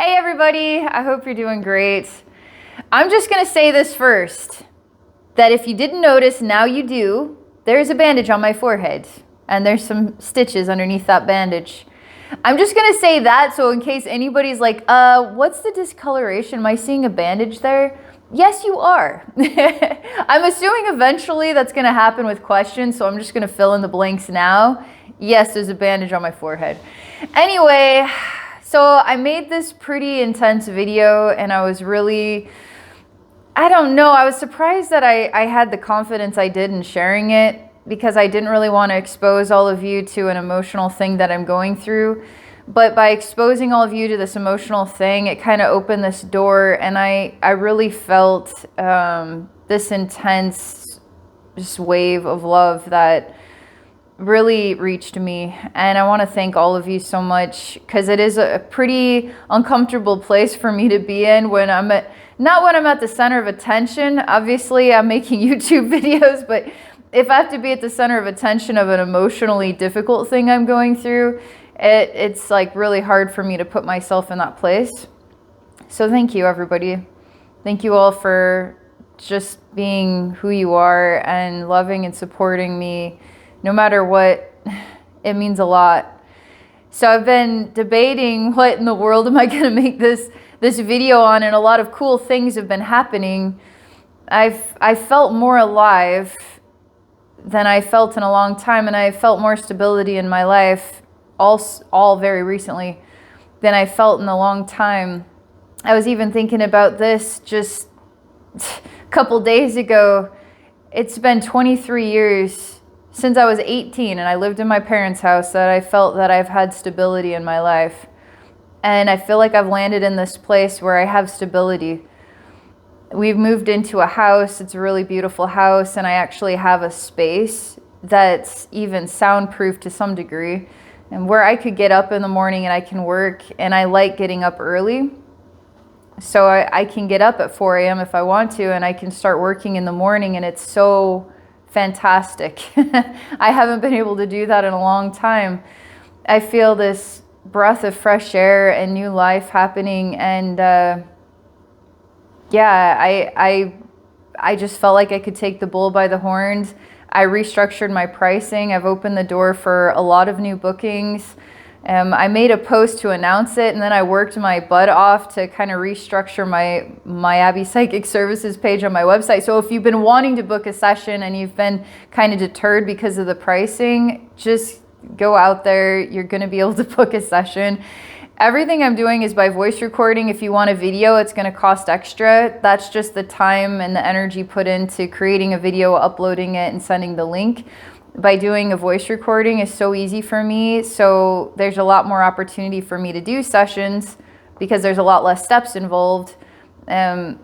Hey everybody, I hope you're doing great. I'm just gonna say this first, that if you didn't notice, now you do. There's a bandage on my forehead, and there's some stitches underneath that bandage. I'm just gonna say that, so in case anybody's like, what's the discoloration? Am I seeing a bandage there? Yes, you are. I'm assuming eventually that's gonna happen with questions, so I'm just gonna fill in the blanks now. Yes, there's a bandage on my forehead. Anyway, so I made this pretty intense video, and I was really, I don't know, I was surprised that I had the confidence I did in sharing it, because I didn't really want to expose all of you to an emotional thing that I'm going through. But by exposing all of you to this emotional thing, it kind of opened this door, and I really felt this intense just wave of love that really reached me. And I want to thank all of you so much, because it is a pretty uncomfortable place for me to be in when I'm at, not when I'm at the center of attention. Obviously I'm making YouTube videos, but if I have to be at the center of attention of an emotionally difficult thing I'm going through, it's like really hard for me to put myself in that place. So thank you, everybody. Thank you all for just being who you are and loving and supporting me no matter what. It means a lot. So I've been debating what in the world am I going to make this video on, and a lot of cool things have been happening. I felt more alive than I felt in a long time, and I felt more stability in my life all very recently than I felt in a long time. I was even thinking about this just a couple days ago. It's been 23 years since I was 18 and I lived in my parents' house that I felt that I've had stability in my life. And I feel like I've landed in this place where I have stability. We've moved into a house. It's a really beautiful house, and I actually have a space that's even soundproof to some degree, and where I could get up in the morning and I can work, and I like getting up early. So I can get up at 4 a.m. if I want to, and I can start working in the morning, and it's so fantastic. I haven't been able to do that in a long time. I feel this breath of fresh air and new life happening, and yeah, I just felt like I could take the bull by the horns. I restructured my pricing. I've opened the door for a lot of new bookings. I made a post to announce it, and then I worked my butt off to kind of restructure my Abbey Psychic Services page on my website. So if you've been wanting to book a session and you've been kind of deterred because of the pricing, just go out there. You're going to be able to book a session. Everything I'm doing is by voice recording. If you want a video, it's going to cost extra. That's just the time and the energy put into creating a video, uploading it, and sending the link. By doing a voice recording is so easy for me. So there's a lot more opportunity for me to do sessions because there's a lot less steps involved. And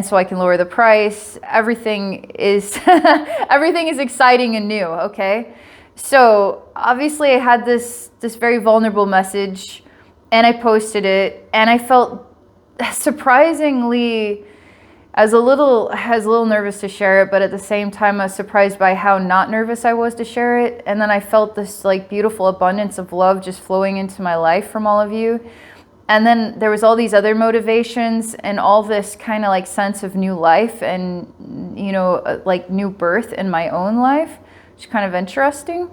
so I can lower the price. Everything is everything is exciting and new. Okay. So obviously I had this very vulnerable message, and I posted it, and I felt surprisingly, I was a little nervous to share it, but at the same time I was surprised by how not nervous I was to share it. And then I felt this like beautiful abundance of love just flowing into my life from all of you. And then there was all these other motivations and all this kind of like sense of new life and, you know, like new birth in my own life, which is kind of interesting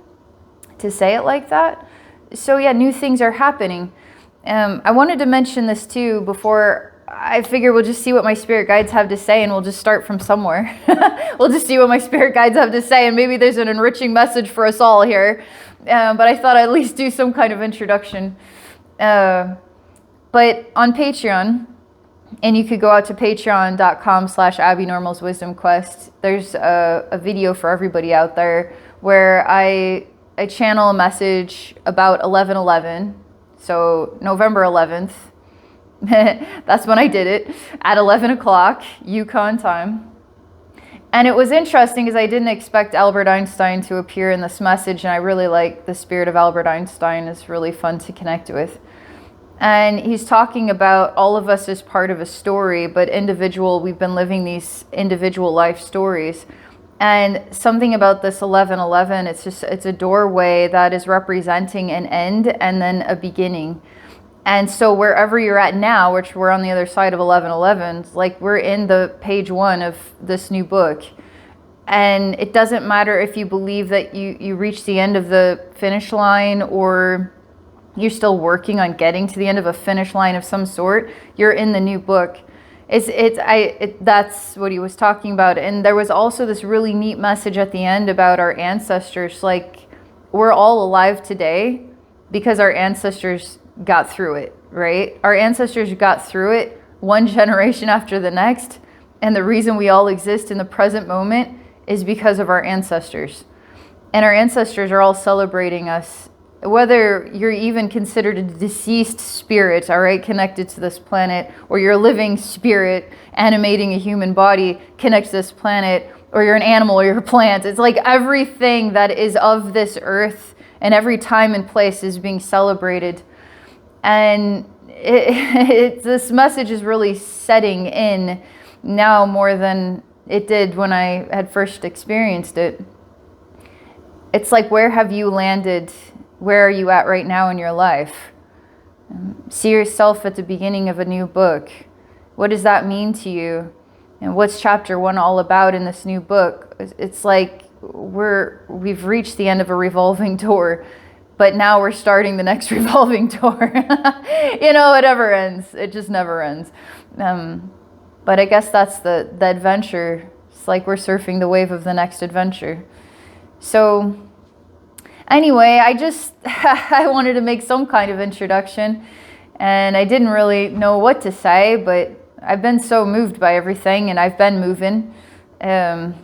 to say it like that. So yeah, new things are happening. I wanted to mention this too before. I figure we'll just see what my spirit guides have to say, and we'll just start from somewhere. We'll just see what my spirit guides have to say, and maybe there's an enriching message for us all here. But I thought I'd at least do some kind of introduction. But on Patreon, and you could go out to patreon.com/AbbeyNormalsWisdomQuest. There's a video for everybody out there where I channel a message about 11/11, so November 11th. That's when I did it, at 11 o'clock Yukon time. And it was interesting because I didn't expect Albert Einstein to appear in this message, and I really like the spirit of Albert Einstein. It's really fun to connect with. And he's talking about all of us as part of a story, but we've been living these individual life stories. And something about this 11/11, it's a doorway that is representing an end and then a beginning. And so wherever you're at now, which we're on the other side of 1111, like we're in the page 1 of this new book. And it doesn't matter if you believe that you reach the end of the finish line, or you're still working on getting to the end of a finish line of some sort. You're in the new book. That's what he was talking about. And there was also this really neat message at the end about our ancestors. Like, we're all alive today because our ancestors got through it, right? Our ancestors got through it one generation after the next. And the reason we all exist in the present moment is because of our ancestors. And our ancestors are all celebrating us. Whether you're even considered a deceased spirit, all right, connected to this planet, or you're a living spirit animating a human body connected to this planet, or you're an animal or you're a plant, it's like everything that is of this earth and every time and place is being celebrated. And this message is really setting in now more than it did when I had first experienced it. It's like, where have you landed? Where are you at right now in your life? See yourself at the beginning of a new book. What does that mean to you? And what's chapter 1 all about in this new book? It's like we've reached the end of a revolving door, but now we're starting the next revolving door. You know, it never ends. It just never ends. But I guess that's the adventure. It's like we're surfing the wave of the next adventure. So anyway, I wanted to make some kind of introduction, and I didn't really know what to say, but I've been so moved by everything, and I've been moving and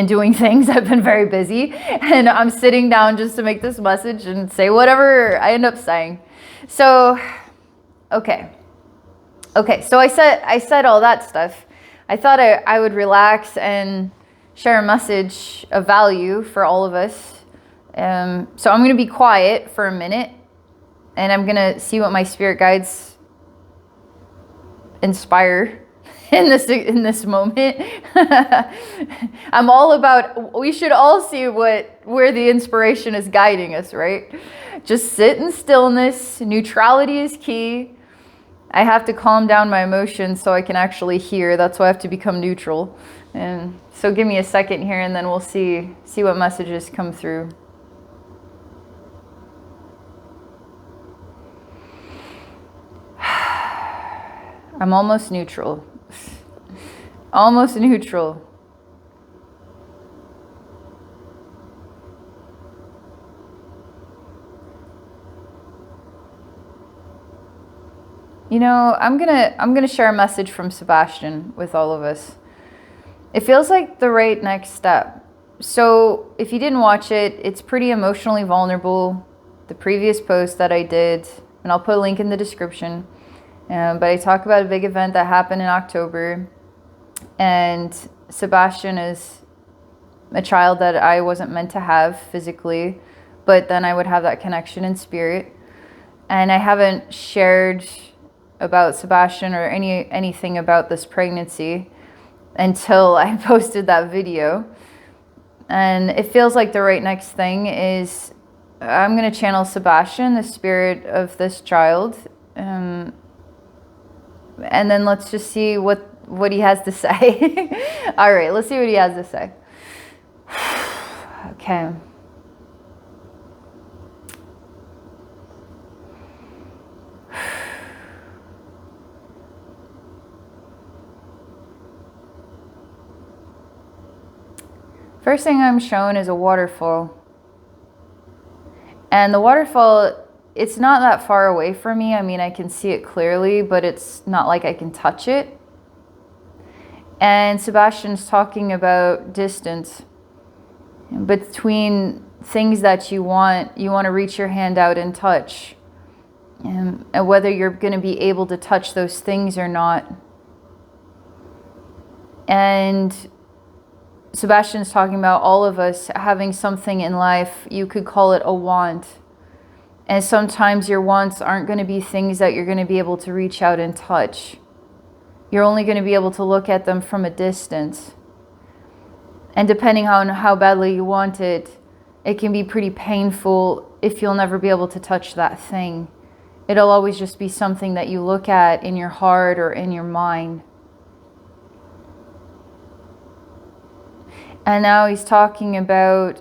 doing things. I've been very busy, and I'm sitting down just to make this message and say whatever I end up saying. So, okay, so I said all that stuff. I thought I would relax and share a message of value for all of us. So I'm going to be quiet for a minute, and I'm going to see what my spirit guides inspire in this moment. I'm all about, we should all see where the inspiration is guiding us, right? Just sit in stillness. Neutrality is key. I have to calm down my emotions so I can actually hear. That's why I have to become neutral. And so give me a second here, and then we'll see what messages come through. I'm almost neutral. Almost neutral. You know, I'm gonna share a message from Sebastian with all of us. It feels like the right next step. So if you didn't watch it, it's pretty emotionally vulnerable. The previous post that I did, and I'll put a link in the description. But I talk about a big event that happened in October, and Sebastian is a child that I wasn't meant to have physically, but then I would have that connection in spirit. And I haven't shared about Sebastian or anything about this pregnancy until I posted that video. And it feels like the right next thing is I'm going to channel Sebastian, the spirit of this child. And then let's just see what he has to say. All right, let's see what he has to say. Okay. First thing I'm shown is a waterfall. And the waterfall, it's not that far away from me. I mean, I can see it clearly, but it's not like I can touch it. And Sebastian's talking about distance between things that you want to reach your hand out and touch. And whether you're going to be able to touch those things or not. And Sebastian's talking about all of us having something in life. You could call it a want. And sometimes your wants aren't going to be things that you're going to be able to reach out and touch. You're only going to be able to look at them from a distance. And depending on how badly you want it, it can be pretty painful if you'll never be able to touch that thing. It'll always just be something that you look at in your heart or in your mind. And now he's talking about,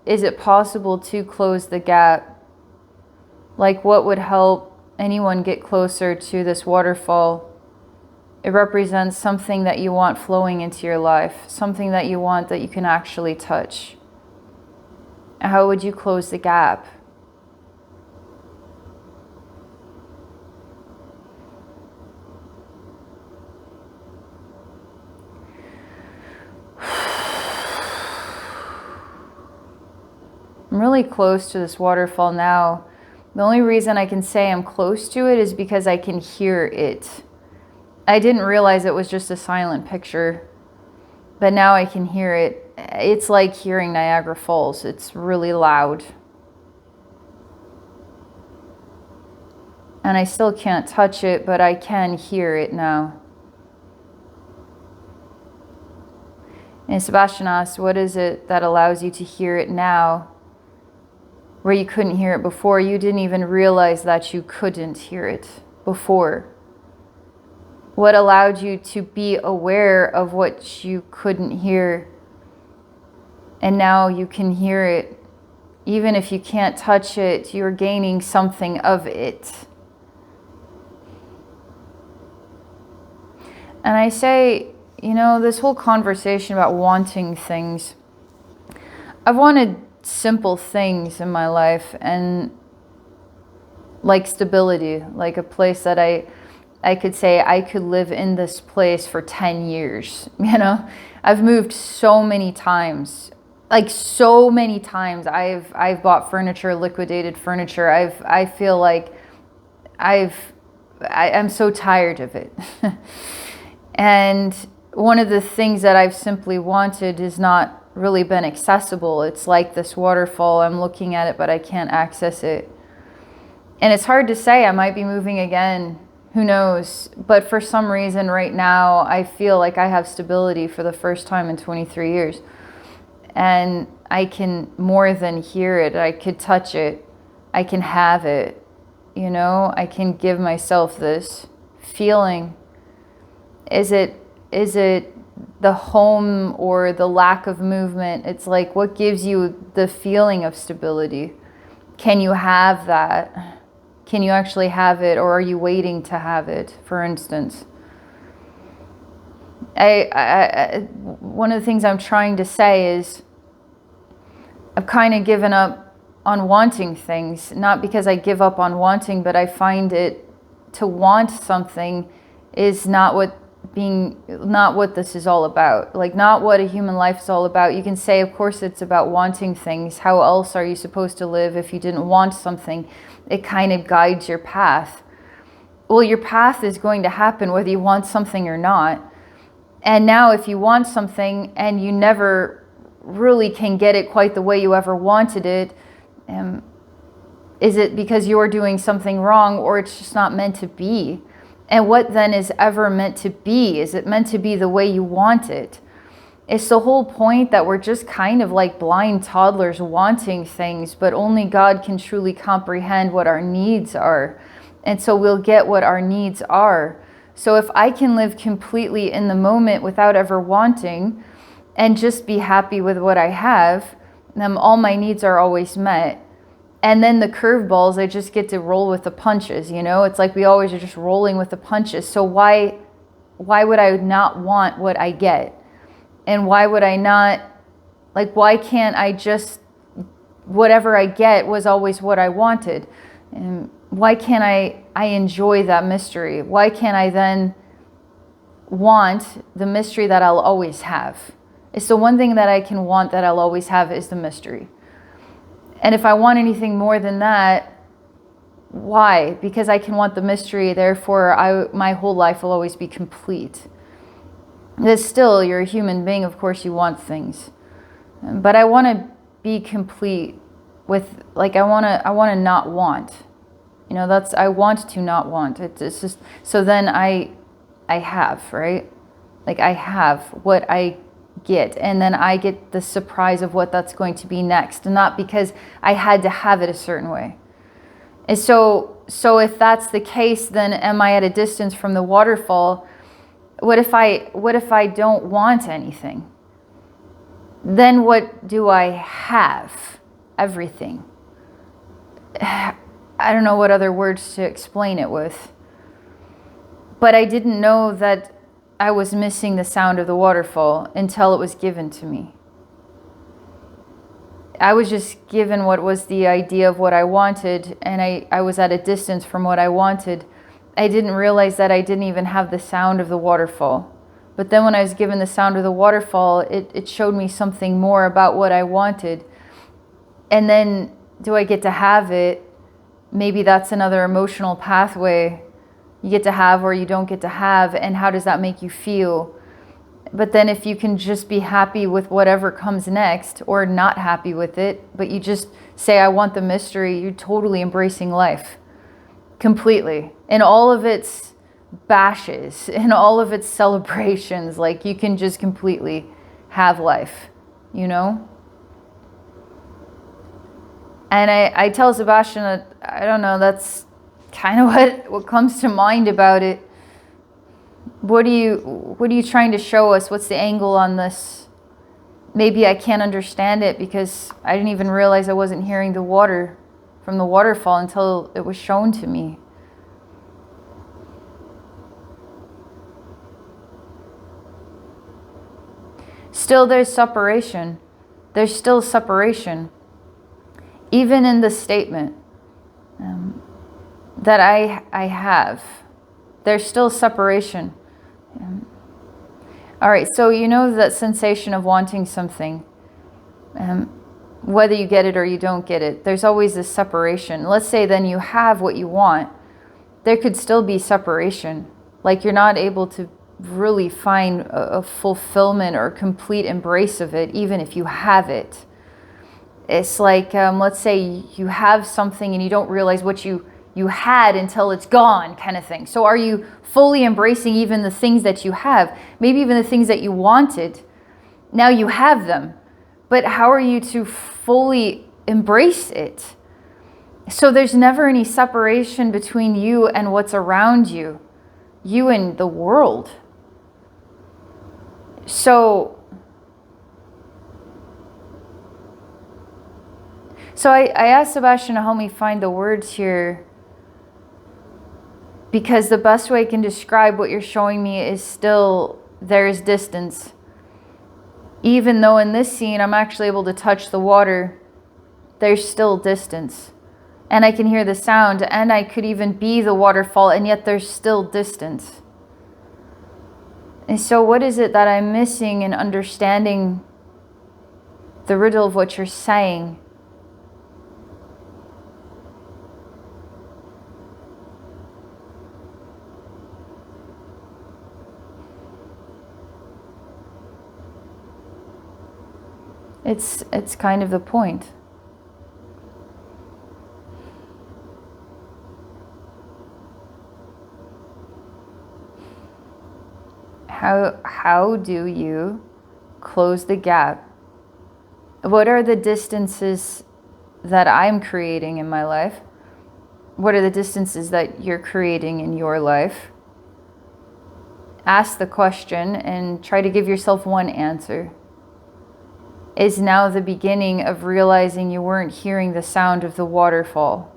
is it possible to close the gap? Like, what would help anyone get closer to this waterfall? It represents something that you want flowing into your life, something that you want that you can actually touch. How would you close the gap? I'm really close to this waterfall now. The only reason I can say I'm close to it is because I can hear it. I didn't realize it was just a silent picture, but now I can hear it. It's like hearing Niagara Falls. It's really loud. And I still can't touch it, but I can hear it now. And Sebastian asked, what is it that allows you to hear it now, where you couldn't hear it before? You didn't even realize that you couldn't hear it before. What allowed you to be aware of what you couldn't hear? And now you can hear it. Even if you can't touch it, you're gaining something of it. And I say, you know, this whole conversation about wanting things, I've wanted simple things in my life, and like stability, like a place that I could say I could live in this place for 10 years. You know, I've moved so many times, like so many times. I've bought furniture, liquidated furniture. I feel like I'm so tired of it. And one of the things that I've simply wanted has not really been accessible. It's like this waterfall. I'm looking at it, but I can't access it. And it's hard to say. I might be moving again. Who knows? But for some reason right now, I feel like I have stability for the first time in 23 years. And I can more than hear it. I could touch it. I can have it. You know, I can give myself this feeling. Is it the home or the lack of movement? It's like, what gives you the feeling of stability? Can you have that? Can you actually have it, or are you waiting to have it, for instance? One of the things I'm trying to say is I've kind of given up on wanting things, not because I give up on wanting, but I find it to want something is not what this is all about. Like, not what a human life is all about. You can say, of course, it's about wanting things. How else are you supposed to live if you didn't want something? It kind of guides your path. Well, your path is going to happen whether you want something or not. And now if you want something and you never really can get it quite the way you ever wanted it, is it because you're doing something wrong, or it's just not meant to be? And what then is ever meant to be? Is it meant to be the way you want it? It's the whole point that we're just kind of like blind toddlers wanting things, but only God can truly comprehend what our needs are. And so we'll get what our needs are. So if I can live completely in the moment without ever wanting and just be happy with what I have, then all my needs are always met. And then the curveballs, I just get to roll with the punches, you know? It's like we always are just rolling with the punches. So why would I not want what I get? And why would I not, like, why can't I just, whatever I get was always what I wanted? And why can't I enjoy that mystery? Why can't I then want the mystery that I'll always have? It's the one thing that I can want that I'll always have is the mystery. And if I want anything more than that, why? Because I can want the mystery, therefore my whole life will always be complete. Because still, you're a human being, of course you want things. But I want to be complete with, like, I want to not want. You know, I want to not want. It's just, so then I have, right? Like, I have what I get, and then I get the surprise of what that's going to be next, and not because I had to have it a certain way. And so So if that's the case, then am I at a distance from the waterfall? What if I don't want anything? Then what do I have? Everything. I don't know what other words to explain it with. But I didn't know that I was missing the sound of the waterfall until it was given to me. I was just given what was the idea of what I wanted, and I was at a distance from what I wanted. I didn't realize that I didn't even have the sound of the waterfall. But then when I was given the sound of the waterfall, it showed me something more about what I wanted. And then, do I get to have it? Maybe that's another emotional pathway. You get to have or you don't get to have, and how does that make you feel? But then if you can just be happy with whatever comes next, or not happy with it, but you just say, I want the mystery, you're totally embracing life. Completely. In all of its bashes, in all of its celebrations, like you can just completely have life, you know? And I tell Sebastian that, I don't know, that's kind of what comes to mind about it. What are you trying to show us? What's the angle on this? Maybe I can't understand it because I didn't even realize I wasn't hearing the water from the waterfall until it was shown to me. Still, there's separation. There's still separation. Even in the statement that I have, there's still separation. All right, so you know that sensation of wanting something, whether you get it or you don't get it, there's always this separation. Let's say then you have what you want. There could still be separation. Like you're not able to really find a fulfillment or complete embrace of it, even if you have it. It's like, let's say you have something and you don't realize what you had until it's gone, kind of thing. So are you fully embracing even the things that you have? Maybe even the things that you wanted. Now you have them. But how are you to fully embrace it? So there's never any separation between you and what's around you. You and the world. So I asked Sebastian to help me find the words here, because the best way I can describe what you're showing me is still there is distance. Even though in this scene I'm actually able to touch the water, there's still distance. And I can hear the sound, and I could even be the waterfall, and yet there's still distance. And so what is it that I'm missing in understanding the riddle of what you're saying? It's kind of the point. How do you close the gap? What are the distances that I'm creating in my life? What are the distances that you're creating in your life? Ask the question and try to give yourself one answer. Is now the beginning of realizing you weren't hearing the sound of the waterfall.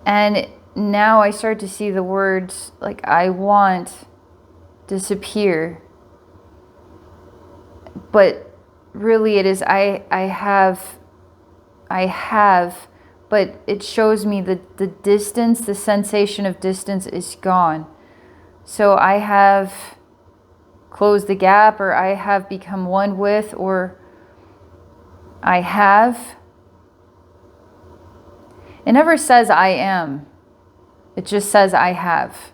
And now I start to see the words like I want disappear. But really it is I have, but it shows me that the distance, the sensation of distance is gone. So I have closed the gap, or I have become one with, or I have. It never says I am. It just says I have.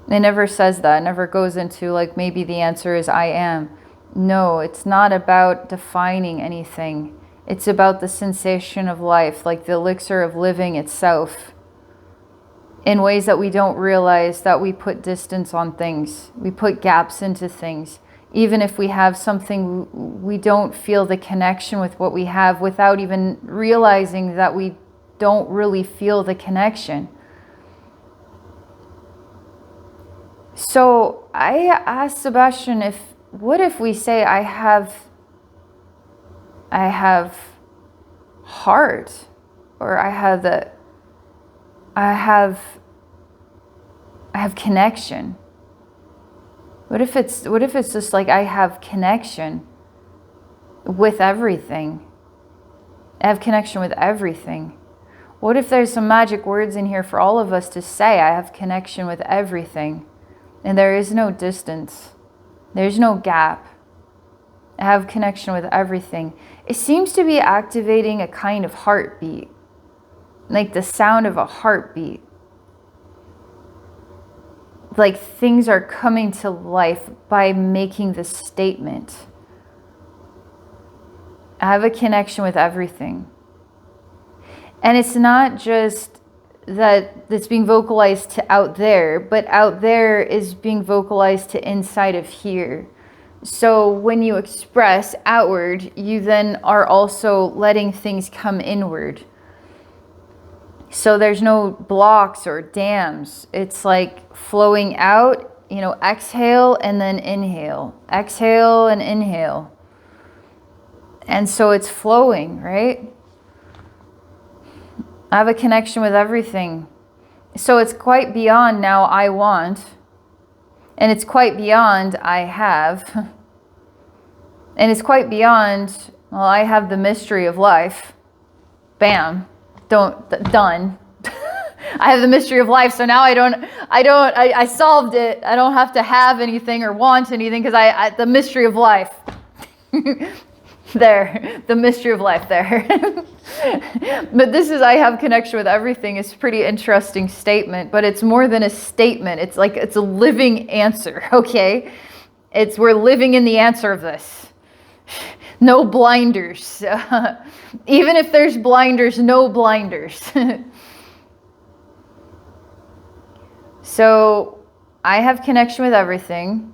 It never says that. It never goes into like maybe the answer is I am. No, it's not about defining anything. It's about the sensation of life, like the elixir of living itself. In ways that we don't realize, that we put distance on things. We put gaps into things. Even if we have something, we don't feel the connection with what we have without even realizing that we don't really feel the connection. So I asked Sebastian, what if we say I have heart, or I have connection. What if it's just like I have connection with everything? I have connection with everything. What if there's some magic words in here for all of us to say, I have connection with everything, and there is no distance, there's no gap. I have connection with everything. It seems to be activating a kind of heartbeat, like the sound of a heartbeat. Like things are coming to life by making this statement. I have a connection with everything. And it's not just that it's being vocalized to out there, but out there is being vocalized to inside of here. So when you express outward, you then are also letting things come inward. So there's no blocks or dams. It's like flowing out, exhale and then inhale. Exhale and inhale. And so it's flowing, right? I have a connection with everything. So it's quite beyond now I want. And it's quite beyond I have. And it's quite beyond, well, I have the mystery of life. Bam. Done. I have the mystery of life. So now I solved it. I don't have to have anything or want anything because I the mystery of life. There, the mystery of life there. But this is, I have connection with everything, is a pretty interesting statement, but it's more than a statement. It's like, it's a living answer, okay? We're living in the answer of this. No blinders. Even if there's blinders, no blinders. So I have connection with everything,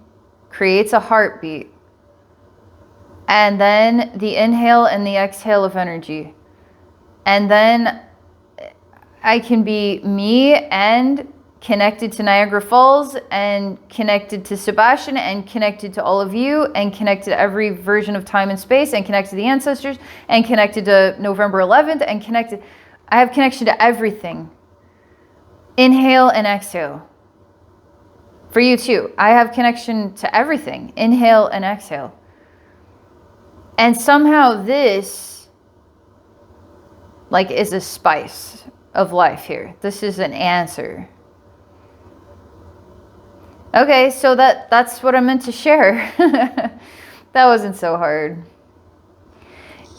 creates a heartbeat. And then the inhale and the exhale of energy. And then I can be me and connected to Niagara Falls and connected to Sebastian and connected to all of you and connected to every version of time and space and connected to the ancestors and connected to November 11th and connected. I have connection to everything. Inhale and exhale. For you too. I have connection to everything. Inhale and exhale. And somehow this, is a spice of life here. This is an answer. Okay, so that's what I meant to share. That wasn't so hard.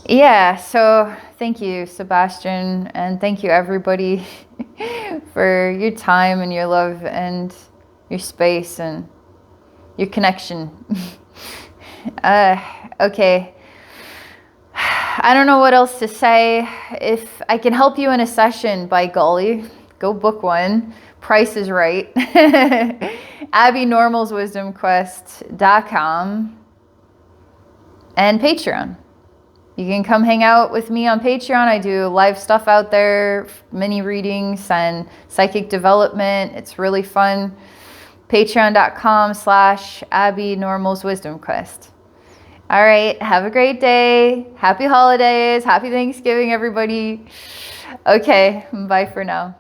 Yeah, so thank you, Sebastian, and thank you, everybody, for your time and your love and your space and your connection. Okay. I don't know what else to say. If I can help you in a session, by golly, go book one. Price is right. AbbeyNormalsWisdomQuest.com and Patreon. You can come hang out with me on Patreon. I do live stuff out there, mini readings and psychic development. It's really fun. Patreon.com/AbbeyNormalsWisdomQuest. All right. Have a great day. Happy holidays. Happy Thanksgiving, everybody. Okay. Bye for now.